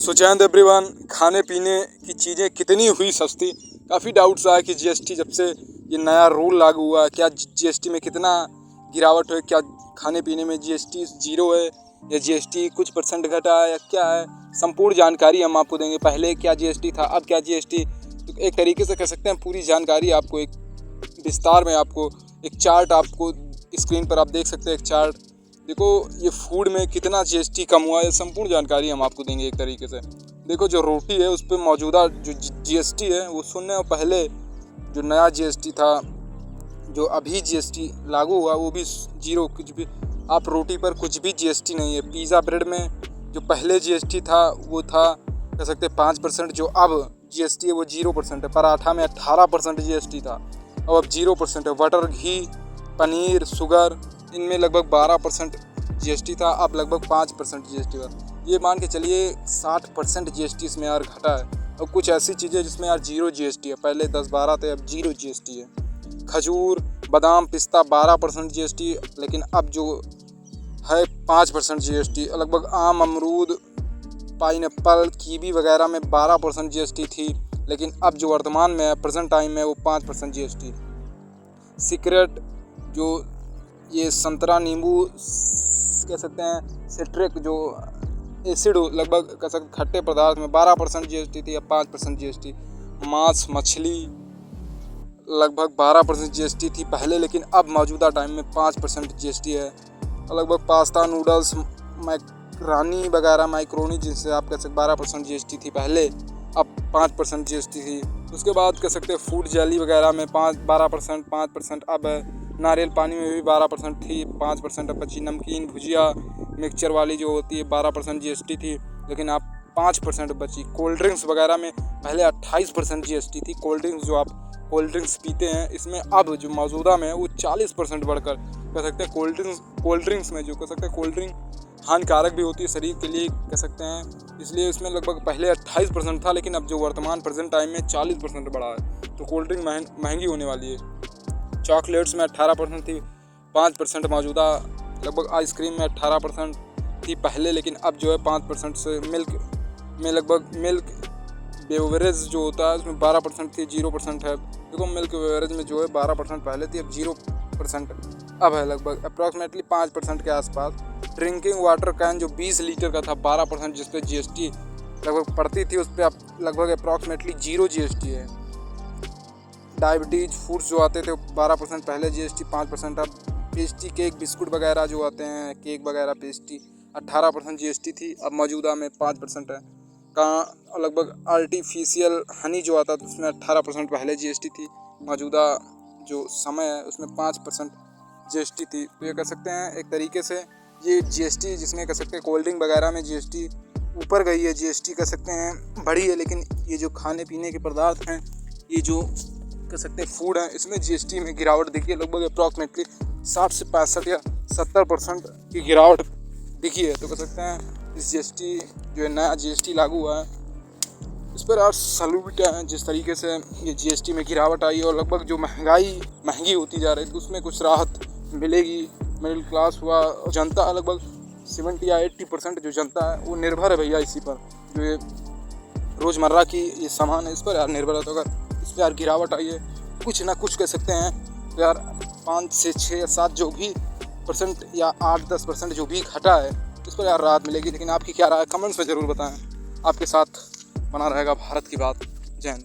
सो जय एवरीवन, खाने पीने की चीज़ें कितनी हुई सस्ती। काफ़ी डाउट्स आया कि जीएसटी जब से ये नया रूल लागू हुआ है, क्या जीएसटी में कितना गिरावट है, क्या खाने पीने में जीएसटी जीरो है या जीएसटी कुछ परसेंट घटा है या क्या है। संपूर्ण जानकारी हम आपको देंगे। पहले क्या जीएसटी था, अब क्या जीएसटी, तो एक तरीके से कह सकते हैं पूरी जानकारी आपको एक विस्तार में आपको एक चार्ट आपको स्क्रीन पर आप देख सकते हैं। एक चार्ट देखो, ये फूड में कितना जीएसटी कम हुआ है, संपूर्ण जानकारी हम आपको देंगे एक तरीके से। देखो, जो रोटी है उस पर मौजूदा जो जीएसटी है वो सुनने और पहले जो नया जीएसटी था, जो अभी जीएसटी लागू हुआ वो भी जीरो, कुछ भी। आप रोटी पर कुछ भी जीएसटी नहीं है। पिज़्ज़ा ब्रेड में जो पहले जीएसटी था वो था कह सकते 5%, जो अब जीएसटी है वो 0% है। पराठा में 18% जीएसटी था, अब 0% है। बटर, घी, पनीर, शुगर, इनमें लगभग 12% जीएसटी था, अब लगभग 5% जीएसटी हुआ। ये मान के चलिए 60% जीएसटी इसमें यार घटा है। और कुछ ऐसी चीज़ें जिसमें यार जीरो जीएसटी है, पहले 10-12 थे, अब जीरो जीएसटी है। खजूर, बादाम, पिस्ता 12% जीएसटी, लेकिन अब जो है 5% जीएसटी। लगभग आम, अमरूद, पाइनएप्पल, कीवी वगैरह में 12% जीएसटी थी, लेकिन अब जो वर्तमान में है, प्रेजेंट टाइम में, वो 5% जीएसटी। सिगरेट, जो ये संतरा, नींबू कह सकते हैं, सिट्रिक जो एसिड लगभग कह सकते खट्टे पदार्थ में 12% जीएसटी थी, अब 5% जीएसटी। मांस, मछली लगभग 12% जीएसटी थी पहले, लेकिन अब मौजूदा टाइम में 5% जीएसटी है। लगभग पास्ता, नूडल्स, मैकरोनी वगैरह, मैक्रोनी जिनसे आप कह सकते 12% जीएसटी थी पहले, अब 5% जीएसटी थी। उसके बाद कह सकते फूड जेली वगैरह में 12%, 5% अब है। नारियल पानी में भी 12% थी, 5% अब बची। नमकीन, भुजिया, मिक्सचर वाली जो होती है 12% जीएसटी थी, लेकिन अब 5% बची। कोल्ड ड्रिंक्स वगैरह में पहले 28% जीएसटी थी। कोल्ड ड्रिंक्स जो आप कोल्ड ड्रिंक्स पीते हैं, इसमें अब जो मौजूदा में है वो 40% बढ़कर कह सकते हैं कोल्ड ड्रिंक्स में जो कह सकते हैं कोल्ड ड्रिंक हानिकारक भी होती है शरीर के लिए कह सकते हैं, इसलिए इसमें लगभग पहले 28% था, लेकिन अब जो वर्तमान प्रेजेंट टाइम में 40% बढ़ा है। तो कोल्ड ड्रिंक महंगी होने वाली है। चॉकलेट्स में 18% थी, 5% मौजूदा। लगभग आइसक्रीम में 18% थी पहले, लेकिन अब जो है 5% से। मिल्क में लगभग मिल्क बेवरेज जो होता है उसमें 12% थी, 0% है। देखो, मिल्क बेवरेज में जो है 12% पहले थी, अब 0% अब है, लगभग अप्रॉक्सीमेटली 5% के आसपास। ड्रिंकिंग वाटर कैन जो 20 लीटर का था 12%, जिस पे जीएसटी लगभग पड़ती थी, उस पर अब लगभग अप्रॉक्सीमेटली 0 जीएसटी है। डायबिटीज़ फूड्स जो आते थे 12% पहले, जीएसटी 5% अब। पेस्ट्री, केक, बिस्कुट वगैरह जो आते हैं, केक वगैरह, पेस्ट्री 18% जीएसटी थी, अब मौजूदा में 5% है। का लगभग आर्टिफिशियल हनी जो आता था उसमें 18% पहले जीएसटी थी, मौजूदा जो समय है उसमें 5% जीएसटी थी। तो ये कह सकते हैं एक तरीके से ये जीएसटी जिसमें कह सकते हैं कोल्ड ड्रिंक वगैरह में जीएसटी ऊपर गई है, जीएसटी कह सकते हैं बढ़ी है, लेकिन ये जो खाने पीने के पदार्थ हैं, ये जो कह सकते हैं फूड है, इसमें जीएसटी में गिरावट दिखी है। लगभग अप्रॉक्सीमेटली 60 से 65 या 70% की गिरावट दिखी है। तो कह सकते हैं इस जीएसटी जो है नया जीएसटी लागू हुआ है, इस पर आज सैल्यूट है जिस तरीके से ये जीएसटी में गिरावट आई है। और लगभग जो महंगी होती जा रही है, तो उसमें कुछ राहत मिलेगी। मिडिल क्लास हुआ, जनता लगभग 70 या 80% जो जनता है वो निर्भर है भैया इसी पर, जो ये रोज़मर्रा की ये सामान है इस पर यार निर्भर है। तो अगर इस पर यार गिरावट आई है कुछ ना कुछ कह सकते हैं, तो यार 5 से 6 या 7 जो भी % या 8-10% जो भी घटा है, इस पर यार राहत मिलेगी। लेकिन आपकी क्या राय है, कमेंट्स में ज़रूर बताएं। आपके साथ बना रहेगा भारत की बात। जय हिंद।